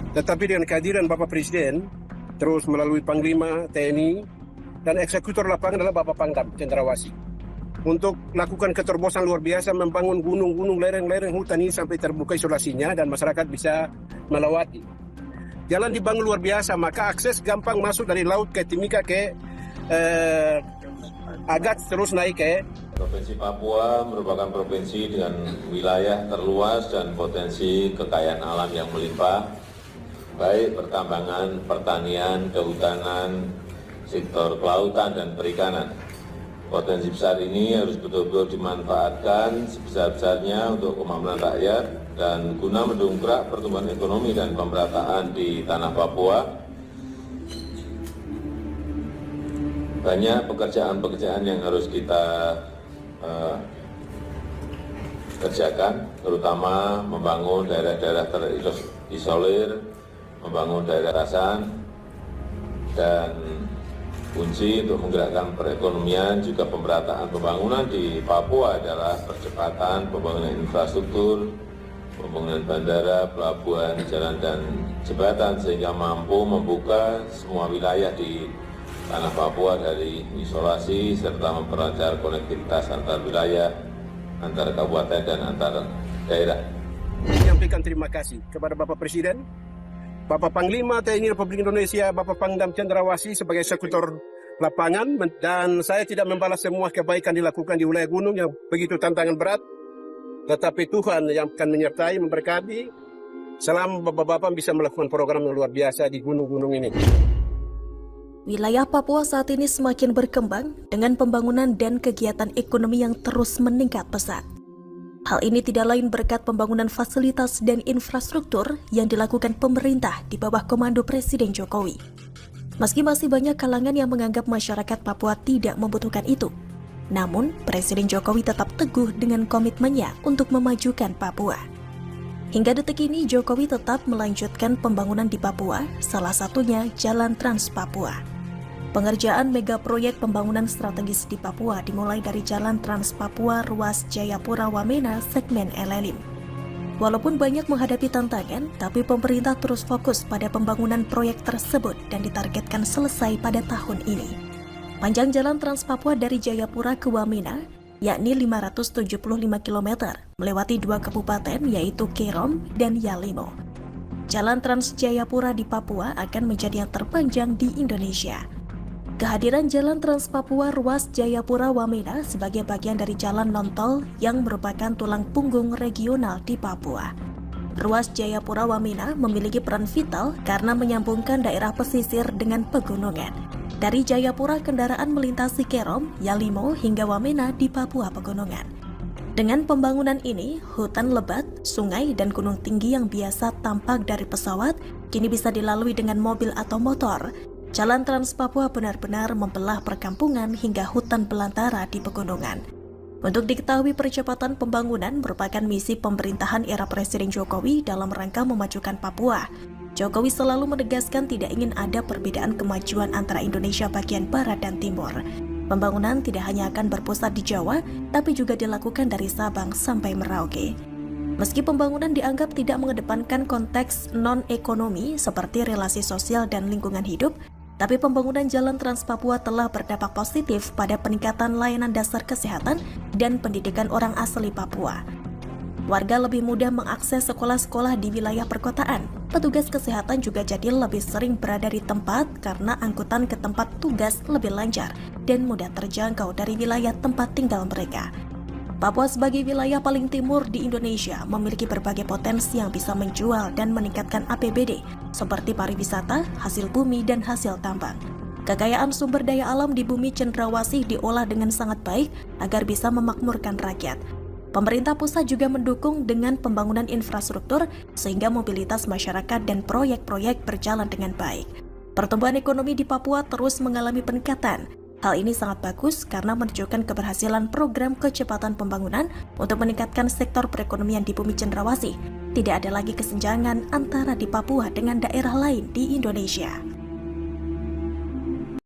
Tetapi dengan kehadiran Bapak Presiden, terus melalui Panglima TNI, dan eksekutor lapangan adalah Bapak Pangdam Cendrawasih, untuk lakukan keterobosan luar biasa membangun gunung-gunung, lereng-lereng hutan ini sampai terbuka isolasinya dan masyarakat bisa melewati. Jalan dibangun luar biasa, maka akses gampang masuk dari laut ke Timika ke Agats terus naik ke. Provinsi Papua merupakan provinsi dengan wilayah terluas dan potensi kekayaan alam yang melimpah, baik pertambangan, pertanian, kehutanan, sektor kelautan, dan perikanan. Potensi besar ini harus betul-betul dimanfaatkan sebesar-besarnya untuk kemakmuran rakyat dan guna mendongkrak pertumbuhan ekonomi dan pemerataan di tanah Papua. Banyak pekerjaan-pekerjaan yang harus kita kerjakan, terutama membangun daerah-daerah terisolir, membangun daerah rasan, dan kunci untuk menggerakkan perekonomian juga pemerataan pembangunan di Papua adalah percepatan pembangunan infrastruktur, pembangunan bandara, pelabuhan, jalan, dan jembatan sehingga mampu membuka semua wilayah di tanah Papua dari isolasi serta memperlancar konektivitas antar wilayah, antar kabupaten, dan antar daerah. Menyampaikan terima kasih kepada Bapak Presiden, Bapak Panglima TNI Republik Indonesia, Bapak Pangdam Cendrawasih sebagai eksekutor lapangan, dan saya tidak membalas semua kebaikan dilakukan di wilayah gunung yang begitu tantangan berat, tetapi Tuhan yang akan menyertai, memberkati selama Bapak-Bapak bisa melakukan program yang luar biasa di gunung-gunung ini. Wilayah Papua saat ini semakin berkembang dengan pembangunan dan kegiatan ekonomi yang terus meningkat pesat. Hal ini tidak lain berkat pembangunan fasilitas dan infrastruktur yang dilakukan pemerintah di bawah komando Presiden Jokowi. Meski masih banyak kalangan yang menganggap masyarakat Papua tidak membutuhkan itu, namun Presiden Jokowi tetap teguh dengan komitmennya untuk memajukan Papua. Hingga detik ini Jokowi tetap melanjutkan pembangunan di Papua, salah satunya Jalan Trans Papua. Pengerjaan mega proyek pembangunan strategis di Papua dimulai dari Jalan Trans Papua ruas Jayapura-Wamena segmen Elelim. Walaupun banyak menghadapi tantangan, tapi pemerintah terus fokus pada pembangunan proyek tersebut dan ditargetkan selesai pada tahun ini. Panjang Jalan Trans Papua dari Jayapura ke Wamena, yakni 575 km, melewati 2 kabupaten yaitu Kerom dan Yalimo. Jalan Trans Jayapura di Papua akan menjadi yang terpanjang di Indonesia. Kehadiran Jalan Trans Papua ruas Jayapura-Wamena sebagai bagian dari jalan non-tol yang merupakan tulang punggung regional di Papua. Ruas Jayapura-Wamena memiliki peran vital karena menyambungkan daerah pesisir dengan pegunungan. Dari Jayapura, kendaraan melintasi Kerom, Yalimo, hingga Wamena di Papua Pegunungan. Dengan pembangunan ini, hutan lebat, sungai, dan gunung tinggi yang biasa tampak dari pesawat kini bisa dilalui dengan mobil atau motor. Jalan Trans Papua benar-benar membelah perkampungan hingga hutan belantara di pegunungan. Untuk diketahui, percepatan pembangunan merupakan misi pemerintahan era Presiden Jokowi dalam rangka memajukan Papua. Jokowi selalu menegaskan tidak ingin ada perbedaan kemajuan antara Indonesia bagian barat dan timur. Pembangunan tidak hanya akan berpusat di Jawa, tapi juga dilakukan dari Sabang sampai Merauke. Meski pembangunan dianggap tidak mengedepankan konteks non-ekonomi seperti relasi sosial dan lingkungan hidup, tapi pembangunan Jalan Trans Papua telah berdampak positif pada peningkatan layanan dasar kesehatan dan pendidikan orang asli Papua. Warga lebih mudah mengakses sekolah-sekolah di wilayah perkotaan. Petugas kesehatan juga jadi lebih sering berada di tempat karena angkutan ke tempat tugas lebih lancar dan mudah terjangkau dari wilayah tempat tinggal mereka. Papua sebagai wilayah paling timur di Indonesia memiliki berbagai potensi yang bisa menjual dan meningkatkan APBD seperti pariwisata, hasil bumi, dan hasil tambang. Kekayaan sumber daya alam di bumi Cendrawasih diolah dengan sangat baik agar bisa memakmurkan rakyat. Pemerintah pusat juga mendukung dengan pembangunan infrastruktur sehingga mobilitas masyarakat dan proyek-proyek berjalan dengan baik. Pertumbuhan ekonomi di Papua terus mengalami peningkatan. Hal ini sangat bagus karena menunjukkan keberhasilan program kecepatan pembangunan untuk meningkatkan sektor perekonomian di bumi Cendrawasih. Tidak ada lagi kesenjangan antara di Papua dengan daerah lain di Indonesia.